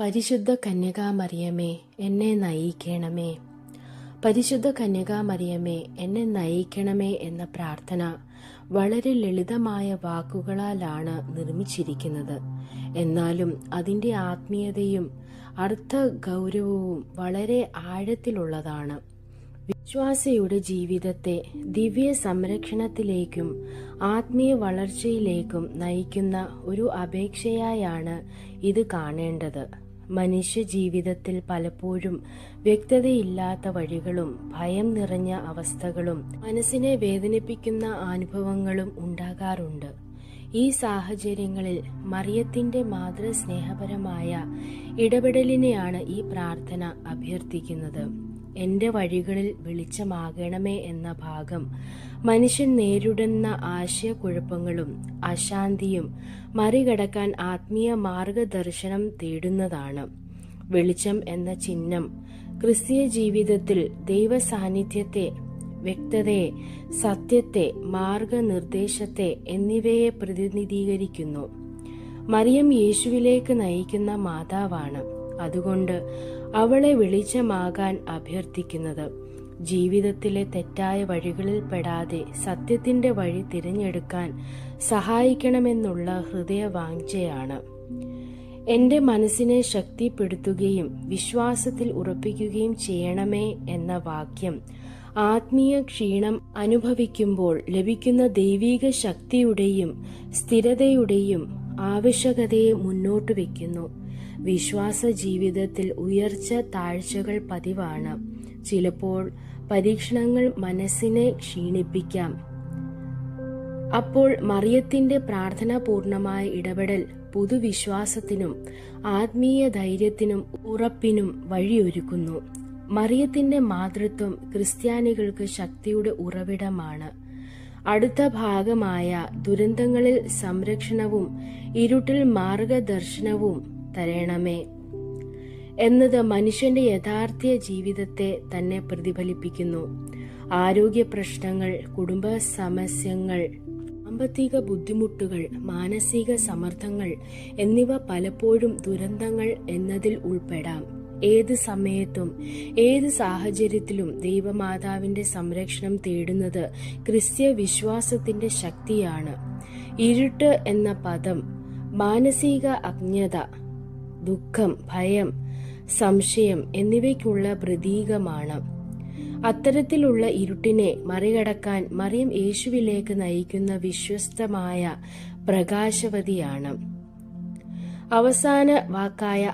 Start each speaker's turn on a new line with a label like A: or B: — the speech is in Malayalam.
A: പരിശുദ്ധ കന്യകാമറിയമേ, എന്നെ നയിക്കണമേ. പരിശുദ്ധ കന്യകാമറിയമേ, എന്നെ നയിക്കണമേ എന്ന പ്രാർത്ഥന വളരെ ലളിതമായ വാക്കുകളാലാണ് നിർമ്മിച്ചിരിക്കുന്നത്. എന്നാലും അതിൻ്റെ ആത്മീയതയും അർത്ഥ ഗൗരവവും വളരെ ആഴത്തിലുള്ളതാണ്. വിശ്വാസിയുടെ ജീവിതത്തെ ദിവ്യ സംരക്ഷണത്തിലേക്കും ആത്മീയ വളർച്ചയിലേക്കും നയിക്കുന്ന ഒരു അപേക്ഷയായാണ് ഇത് കാണേണ്ടത്. മനുഷ്യ ജീവിതത്തിൽ പലപ്പോഴും വ്യക്തതയില്ലാത്ത വഴികളും ഭയം നിറഞ്ഞ അവസ്ഥകളും മനസ്സിനെ വേദനിപ്പിക്കുന്ന അനുഭവങ്ങളും ഉണ്ടാകാറുണ്ട്. ഈ സാഹചര്യങ്ങളിൽ മറിയത്തിന്റെ മാതൃസ്നേഹപരമായ ഇടപെടലിനെയാണ് ഈ പ്രാർത്ഥന അഭ്യർത്ഥിക്കുന്നത്. എന്റെ വഴികളിൽ വെളിച്ചമാകണമേ എന്ന ഭാഗം മനുഷ്യൻ നേരിടുന്ന ആശയക്കുഴപ്പങ്ങളും അശാന്തിയും മറികടക്കാൻ ആത്മീയ മാർഗദർശനം തേടുന്നതാണ്. വെളിച്ചം എന്ന ചിഹ്നം ക്രിസ്തീയ ജീവിതത്തിൽ ദൈവ സാന്നിധ്യത്തെ, വ്യക്തതയെ, സത്യത്തെ, മാർഗനിർദ്ദേശത്തെ എന്നിവയെ പ്രതിനിധീകരിക്കുന്നു. മറിയം യേശുവിലേക്ക് നയിക്കുന്ന മാതാവാണ്. അതുകൊണ്ട് അവളെ വെളിച്ചമാകാൻ അഭ്യർത്ഥിക്കുന്നത് ജീവിതത്തിലെ തെറ്റായ വഴികളിൽ പെടാതെ സത്യത്തിന്റെ വഴി തിരഞ്ഞെടുക്കാൻ സഹായിക്കണമെന്നുള്ള ഹൃദയവാഞ്ഛയാണ്. എന്റെ മനസ്സിനെ ശക്തിപ്പെടുത്തുകയും വിശ്വാസത്തിൽ ഉറപ്പിക്കുകയും ചെയ്യണമേ എന്ന വാക്യം ആത്മീയ ക്ഷീണം അനുഭവിക്കുമ്പോൾ ലഭിക്കുന്ന ദൈവിക ശക്തിയുടെയും സ്ഥിരതയുടെയും ആവശ്യകതയെ മുന്നോട്ട് വയ്ക്കുന്നു. വിശ്വാസ ജീവിതത്തിൽ ഉയർച്ച താഴ്ചകൾ പതിവാണ്. ചിലപ്പോൾ പരീക്ഷണങ്ങൾ മനസ്സിനെ ക്ഷീണിപ്പിക്കാം. അപ്പോൾ മറിയത്തിന്റെ പ്രാർത്ഥനാപൂർണമായ ഇടപെടൽ പുതുവിശ്വാസത്തിനും ആത്മീയ ധൈര്യത്തിനും ഉറപ്പിനും വഴിയൊരുക്കുന്നു. മറിയത്തിന്റെ മാതൃത്വം ക്രിസ്ത്യാനികൾക്ക് ശക്തിയുടെ ഉറവിടമാണ്. അടുത്ത ഭാഗമായ ദുരന്തങ്ങളിൽ സംരക്ഷണവും ഇരുട്ടിൽ മാർഗദർശനവും തരണമേ എന്നത് മനുഷ്യന്റെ യഥാർത്ഥ ജീവിതത്തെ തന്നെ പ്രതിഫലിപ്പിക്കുന്നു. ആരോഗ്യ പ്രശ്നങ്ങൾ, കുടുംബ സമസ്യകൾ, സാമ്പത്തിക ബുദ്ധിമുട്ടുകൾ, മാനസിക സമ്മർദ്ദങ്ങൾ എന്നിവ പലപ്പോഴും ദുരന്തങ്ങൾ എന്നതിൽ ഉൾപ്പെടാം. ഏത് സമയത്തും ഏത് സാഹചര്യത്തിലും ദൈവമാതാവിന്റെ സംരക്ഷണം തേടുന്നത് ക്രിസ്തീയ വിശ്വാസത്തിന്റെ ശക്തിയാണ്. ഇരുട്ട് എന്ന പദം മാനസിക അജ്ഞത, ദുഃഖം, ഭയം, സംശയം എന്നിവയ്ക്കുള്ള പ്രതീകമാണ്. അത്തരത്തിലുള്ള ഇരുട്ടിനെ മറികടക്കാൻ മറിയം യേശുവിലേക്ക് നയിക്കുന്ന വിശ്വസ്തമായ പ്രകാശവതിയാണ്. അവസാന വാക്കായ